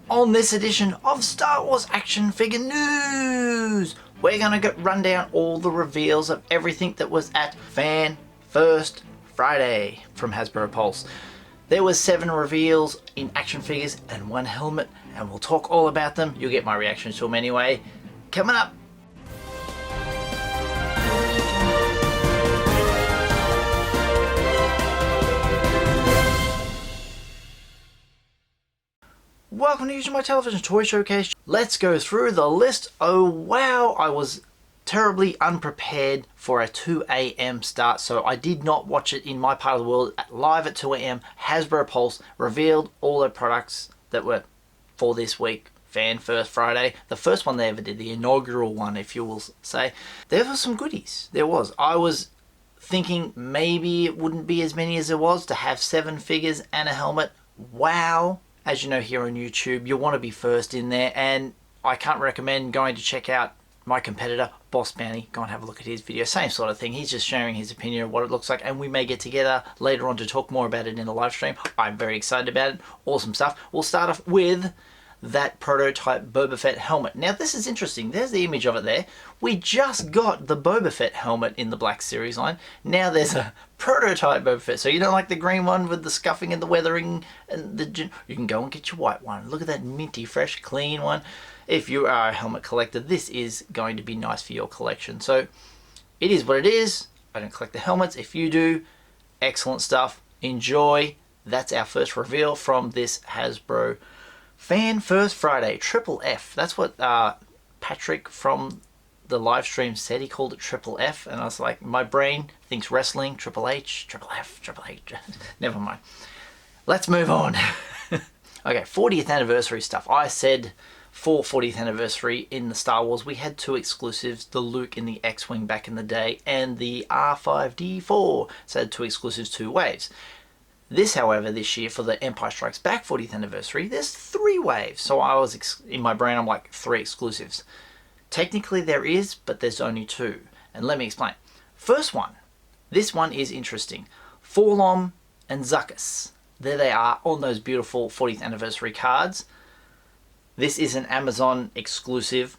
On this edition of Star Wars Action Figure News, we're going to run down all the reveals of everything that was at Fan First Friday from Hasbro Pulse. There was 7 reveals in action figures and 1 helmet, and we'll talk all about them. You'll get my reaction to them anyway. Coming up. Welcome to Usualmike Television Toy Showcase. Let's go through the list. Oh wow, I was terribly unprepared for a 2 AM start, so I did not watch it in my part of the world. Live at 2 AM, Hasbro Pulse revealed all the products that were for this week, Fan First Friday. The first one they ever did, the inaugural one, if you will say. There were some goodies. There was. I was thinking maybe it wouldn't be as many as there was to have 7 figures and a helmet. Wow. As you know, here on YouTube, you want to be first in there, and I can't recommend going to check out my competitor, Boss Bounty. Go and have a look at his video. Same sort of thing. He's just sharing his opinion of what it looks like, and we may get together later on to talk more about it in a live stream. I'm very excited about it. Awesome stuff. We'll start off with that prototype Boba Fett helmet. Now, this is interesting. There's the image of it there. We just got the Boba Fett helmet in the Black Series line. Now there's a prototype Boba Fett. So you don't like the green one with the scuffing and the weathering and the... You can go and get your white one. Look at that minty, fresh, clean one. If you are a helmet collector, this is going to be nice for your collection. So it is what it is. I don't collect the helmets. If you do, excellent stuff. Enjoy. That's our first reveal from this Hasbro Fan First Friday, Triple F. That's what Patrick from the live stream said. He called it Triple F, and I was like, my brain thinks wrestling, Triple H, Triple F, Triple H. Never mind. Let's move on. Okay, 40th anniversary stuff. I said for 40th anniversary in the Star Wars, we had 2 exclusives, the Luke in the X-Wing back in the day, and the R5D4. So had 2 exclusives, 2 waves. This, however, this year for the Empire Strikes Back 40th anniversary, there's 3 waves. So I was, in my brain, I'm like 3 exclusives. Technically there is, but there's only 2. And let me explain. First one, this one is interesting. Forlom and Zuckuss. There they are on those beautiful 40th anniversary cards. This is an Amazon exclusive.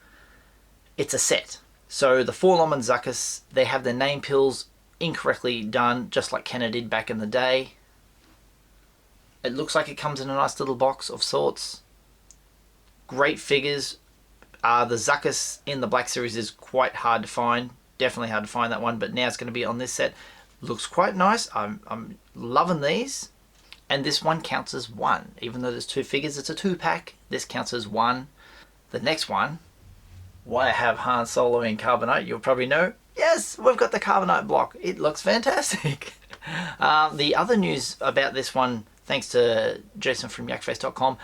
It's a set. So the Forlom and Zuckuss, they have their name pills incorrectly done, just like Kenner did back in the day. It looks like it comes in a nice little box of sorts. Great figures. The Zuckuss in the Black Series is quite hard to find. Definitely hard to find that one, but now it's going to be on this set. Looks quite nice. I'm loving these. And this one counts as 1. Even though there's 2 figures, it's a 2-pack. This counts as 1. The next one, why I have Han Solo in Carbonite, you'll probably know. Yes, we've got the Carbonite block. It looks fantastic. The other news about this one, thanks to Jason from yakface.com,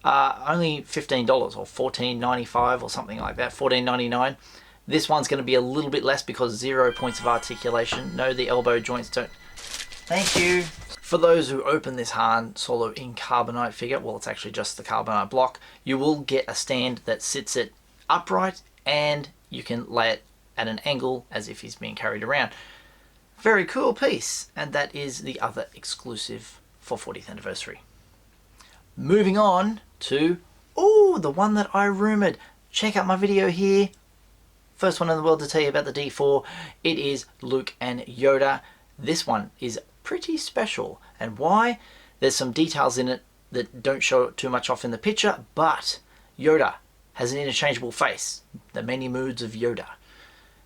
only $15 or $14.95 or something like that, $14.99. This one's going to be a little bit less because 0 points of articulation. No, the elbow joints don't. Thank you. For those who open this Han Solo in Carbonite figure, well, it's actually just the Carbonite block, you will get a stand that sits it upright, and you can lay it at an angle as if he's being carried around. Very cool piece, and that is the other exclusive for 40th anniversary. Moving on to, the one that I rumoured. Check out my video here. First one in the world to tell you about the D4. It is Luke and Yoda. This one is pretty special. And why? There's some details in it that don't show too much off in the picture, but Yoda has an interchangeable face. The many moods of Yoda.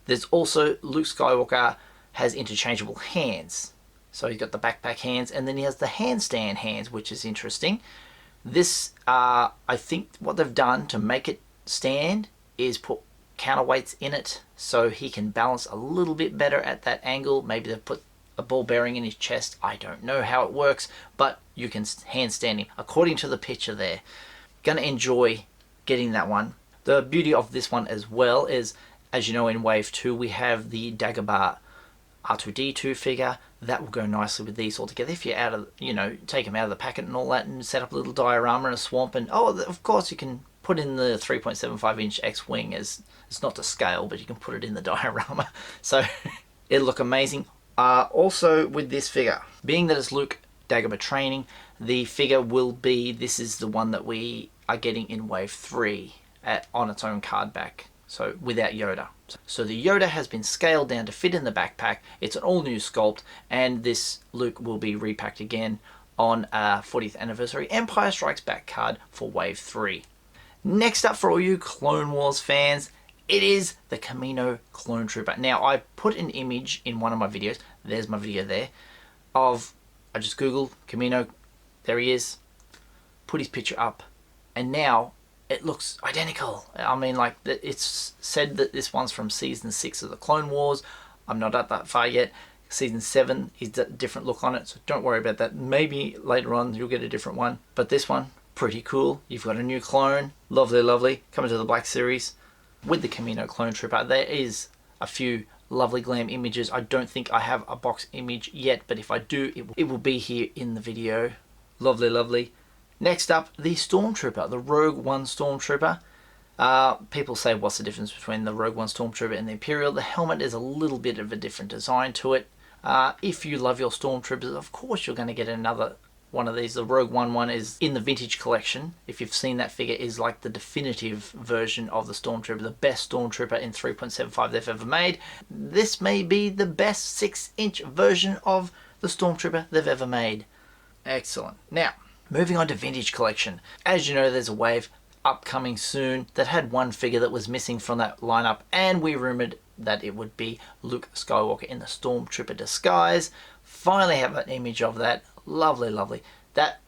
There's also Luke Skywalker has interchangeable hands. So he's got the backpack hands, and then he has the handstand hands, which is interesting. This, I think what they've done to make it stand is put counterweights in it so he can balance a little bit better at that angle. Maybe they've put a ball bearing in his chest. I don't know how it works, but you can handstand him according to the picture there. Gonna enjoy getting that one. The beauty of this one as well is, as you know, in Wave 2 we have the Dagobah R2-D2 figure. That will go nicely with these all together. If you're out of, take them out of the packet and all that and set up a little diorama in a swamp, and of course you can put in the 3.75 inch X-Wing, as it's not to scale, but you can put it in the diorama. So it'll look amazing. Also with this figure, being that it's Luke Dagobah training, the figure will be, this is the one that we are getting in Wave 3 on its own card back, so without Yoda. So the Yoda has been scaled down to fit in the backpack. It's an all new sculpt, and this Luke will be repacked again on a 40th anniversary Empire Strikes Back card for Wave 3. Next up, for all you Clone Wars fans, it is the Kamino Clone Trooper. Now, I put an image in one of my videos, there's my video there, of, I just googled Kamino, there he is, put his picture up, and now it looks identical. I mean, like, it's said that this one's from Season 6 of the Clone Wars. I'm not up that far yet. Season 7 is a different look on it, so don't worry about that. Maybe later on you'll get a different one, but this one, pretty cool. You've got a new clone, lovely, lovely, coming to the Black Series with the Kamino Clone Trooper. There is a few lovely glam images. I don't think I have a box image yet, but if I do, it will be here in the video. Lovely, lovely. Next up, the Stormtrooper, the Rogue One Stormtrooper. People say, what's the difference between the Rogue One Stormtrooper and the Imperial? The helmet is a little bit of a different design to it. If you love your Stormtroopers, of course you're going to get another one of these. The Rogue One is in the vintage collection. If you've seen that figure, is like the definitive version of the Stormtrooper, the best Stormtrooper in 3.75 they've ever made. This may be the best 6-inch version of the Stormtrooper they've ever made. Excellent. Now, moving on to vintage collection. As you know, there's a wave upcoming soon that had one figure that was missing from that lineup, and we rumored that it would be Luke Skywalker in the Stormtrooper disguise. Finally have an image of that. Lovely, lovely. That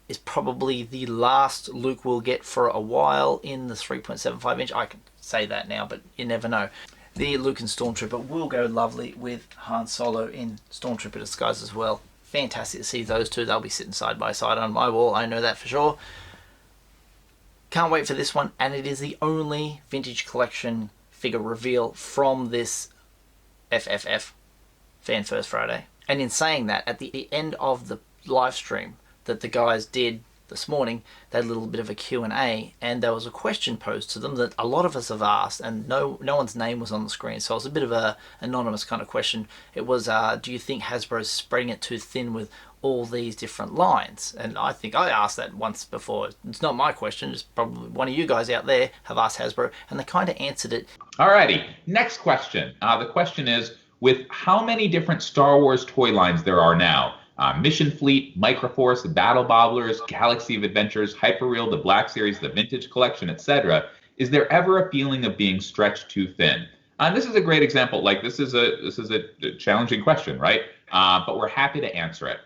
is probably the last Luke we'll get for a while in the 3.75 inch. I can say that now, but you never know. The Luke and Stormtrooper will go lovely with Han Solo in Stormtrooper disguise as well. Fantastic to see those two. They'll be sitting side by side on my wall, I know that for sure. Can't wait for this one, and it is the only vintage collection figure reveal from this FFF, Fan First Friday. And in saying that, at the end of the live stream that the guys did this morning, they had a little bit of a Q&A, and there was a question posed to them that a lot of us have asked, and no one's name was on the screen, so it was a bit of a anonymous kind of question. It was, do you think Hasbro's spreading it too thin with all these different lines? And I think I asked that once before. It's not my question, it's probably one of you guys out there have asked Hasbro, and they kind of answered it. Alrighty, next question. The question is, with how many different Star Wars toy lines there are now, Mission Fleet, Microforce, the Battle Bobblers, Galaxy of Adventures, Hyperreal, the Black Series, the Vintage Collection, etc., is there ever a feeling of being stretched too thin? And this is a great example. Like, this is a challenging question, right? But we're happy to answer it.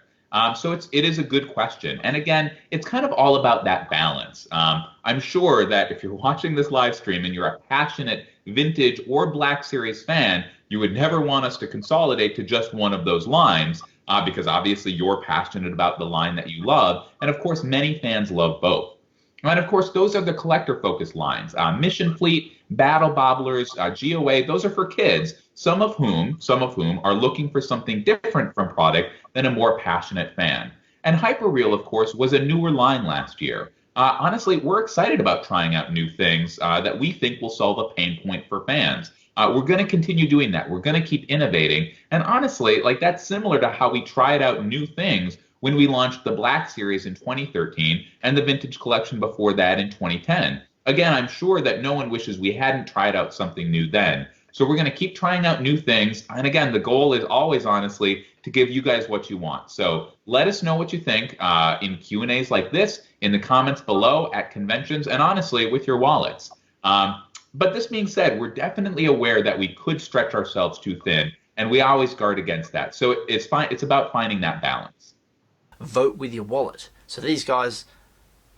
So it is a good question. And again, it's kind of all about that balance. I'm sure that if you're watching this live stream and you're a passionate Vintage or Black Series fan, you would never want us to consolidate to just one of those lines, because obviously you're passionate about the line that you love. And of course, many fans love both. And of course, those are the collector-focused lines. Mission Fleet, Battle Bobblers, GOA, those are for kids, some of whom are looking for something different from product than a more passionate fan. And Hyperreal, of course, was a newer line last year. Honestly, we're excited about trying out new things that we think will solve a pain point for fans. We're going to continue doing that. We're going to keep innovating. And honestly, like, that's similar to how we tried out new things when we launched the Black Series in 2013 and the Vintage Collection before that in 2010. Again, I'm sure that no one wishes we hadn't tried out something new then. So we're going to keep trying out new things. And again, the goal is always, honestly, to give you guys what you want. So let us know what you think in Q&As like this, in the comments below, at conventions, and honestly, with your wallets. But this being said, we're definitely aware that we could stretch ourselves too thin, and we always guard against that. So it's fine. It's about finding that balance. Vote with your wallet. So these guys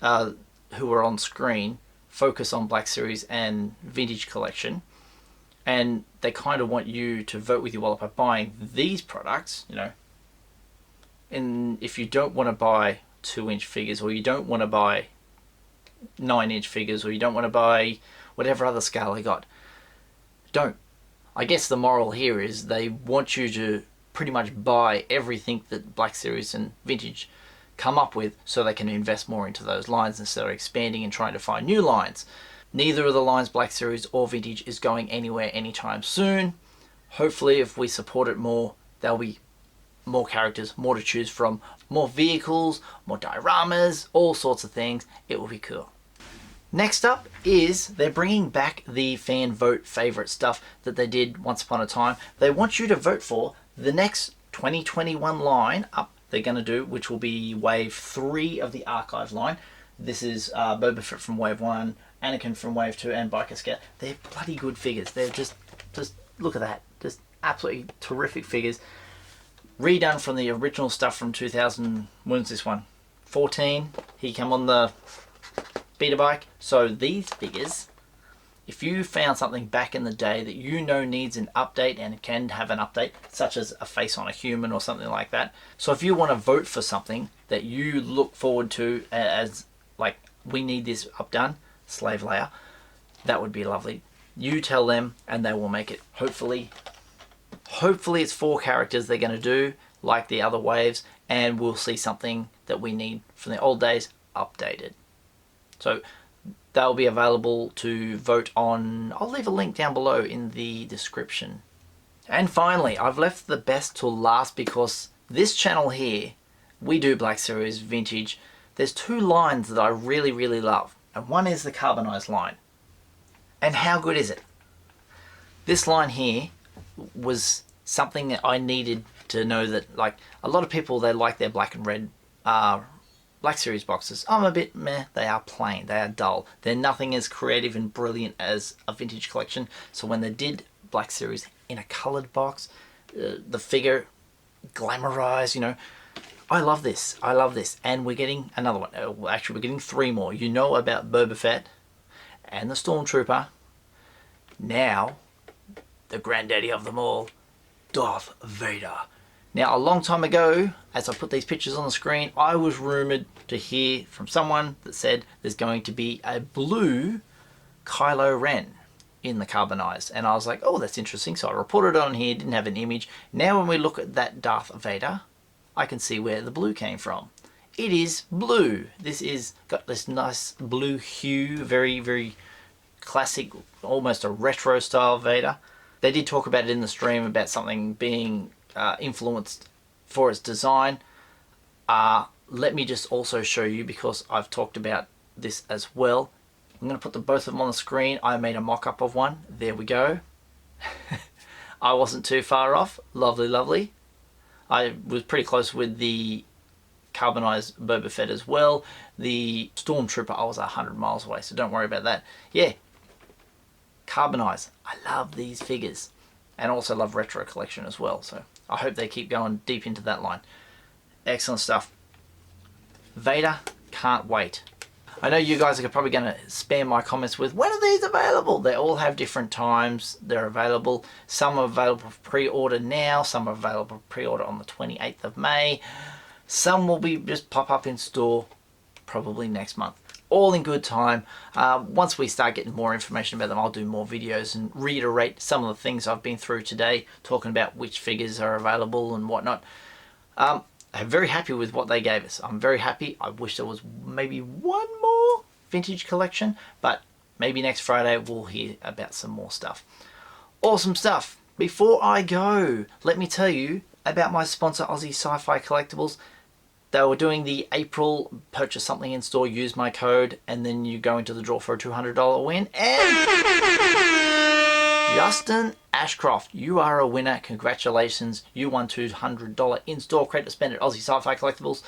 who are on screen focus on Black Series and Vintage Collection, and they kind of want you to vote with your wallet by buying these products, you know. And if you don't want to buy 2-inch figures, or you don't want to buy 9-inch figures, or you don't want to buy whatever other scale they got, don't. I guess the moral here is they want you to pretty much buy everything that Black Series and Vintage come up with, so they can invest more into those lines instead of expanding and trying to find new lines. Neither of the lines, Black Series or Vintage, is going anywhere anytime soon. Hopefully, if we support it more, there'll be more characters, more to choose from, more vehicles, more dioramas, all sorts of things. It will be cool. Next up is they're bringing back the fan vote favorite stuff that they did once upon a time. They want you to vote for the next 2021 line up they're going to do, which will be wave 3 of the archive line. This is Boba Fett from wave 1, Anakin from wave 2, and Biker Scout. They're bloody good figures. They're just look at that. Just absolutely terrific figures. Redone from the original stuff from 2000, when's this one? 14. He came on the speeder bike. So these figures, if you found something back in the day that you know needs an update and can have an update, such as a face on a human or something like that. So if you want to vote for something that you look forward to as like, we need this updone, Slave Leia, that would be lovely. You tell them and they will make it. Hopefully it's 4 characters they're going to do like the other waves, and we'll see something that we need from the old days updated. So they'll be available to vote on. I'll leave a link down below in the description. And finally, I've left the best till last because this channel here, we do Black Series Vintage. There's 2 lines that I really, really love. And one is the carbonized line. And how good is it? This line here was something that I needed to know, that like a lot of people, they like their black and red Black Series boxes. I'm a bit meh. They are plain. They are dull. They're nothing as creative and brilliant as a vintage collection. So when they did Black Series in a colored box, the figure glamorized, you know, I love this. I love this. And we're getting another one. Actually, we're getting 3 more. You know about Boba Fett and the Stormtrooper. Now, the granddaddy of them all, Darth Vader. Now, a long time ago, as I put these pictures on the screen, I was rumoured to hear from someone that said there's going to be a blue Kylo Ren in the carbonized. And I was like, oh, that's interesting. So I reported it on here, didn't have an image. Now when we look at that Darth Vader, I can see where the blue came from. It is blue. This is got this nice blue hue, very, very classic, almost a retro style Vader. They did talk about it in the stream about something being influenced for its design. Let me just also show you, because I've talked about this as well. I'm going to put both of them on the screen. I made a mock-up of one. There we go. I wasn't too far off. Lovely, lovely. I was pretty close with the carbonized Boba Fett as well. The Stormtrooper, I was 100 miles away, so don't worry about that. Yeah, carbonized. I love these figures. And also love retro collection as well. So I hope they keep going deep into that line. Excellent stuff. Vader, can't wait. I know you guys are probably going to spam my comments with, when are these available? They all have different times they're available. Some are available for pre-order now. Some are available for pre-order on the 28th of May. Some will be just pop up in store probably next month. All in good time. Once we start getting more information about them, I'll do more videos and reiterate some of the things I've been through today, talking about which figures are available and whatnot. I'm very happy with what they gave us. I'm very happy. I wish there was maybe one more vintage collection, but maybe next Friday we'll hear about some more stuff. Awesome stuff. Before I go, let me tell you about my sponsor, Aussie Sci-Fi Collectibles. They were doing the April purchase something in store, use my code, and then you go into the draw for a $200 win. And Justin Ashcroft, you are a winner. Congratulations. You won $200 in-store credit to spend at Aussie Sci-Fi Collectibles.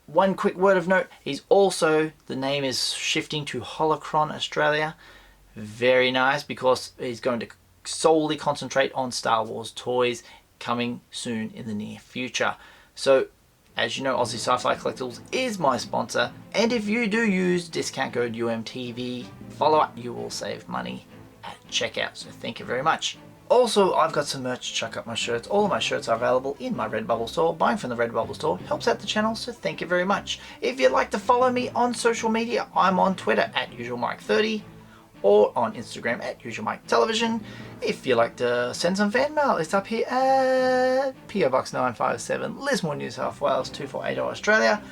One quick word of note, he's also, the name is shifting to Holocron Australia. Very nice, because he's going to solely concentrate on Star Wars toys coming soon in the near future. So, as you know, Aussie Sci-Fi Collectibles is my sponsor, and if you do use discount code UMTV, follow up, you will save money at checkout, so thank you very much. Also, I've got some merch to chuck up my shirts. All of my shirts are available in my Redbubble store. Buying from the Redbubble store helps out the channel, so thank you very much. If you'd like to follow me on social media, I'm on Twitter at Usualmike30 or on Instagram at Usualmike Television. If you'd like to send some fan mail, it's up here at PO Box 957, Lismore, New South Wales 2480 Australia.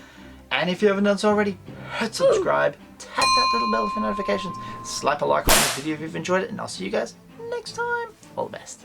And if you haven't done so already, hit subscribe, tap that little bell for notifications, slap a like on this video if you've enjoyed it, and I'll see you guys next time. All the best.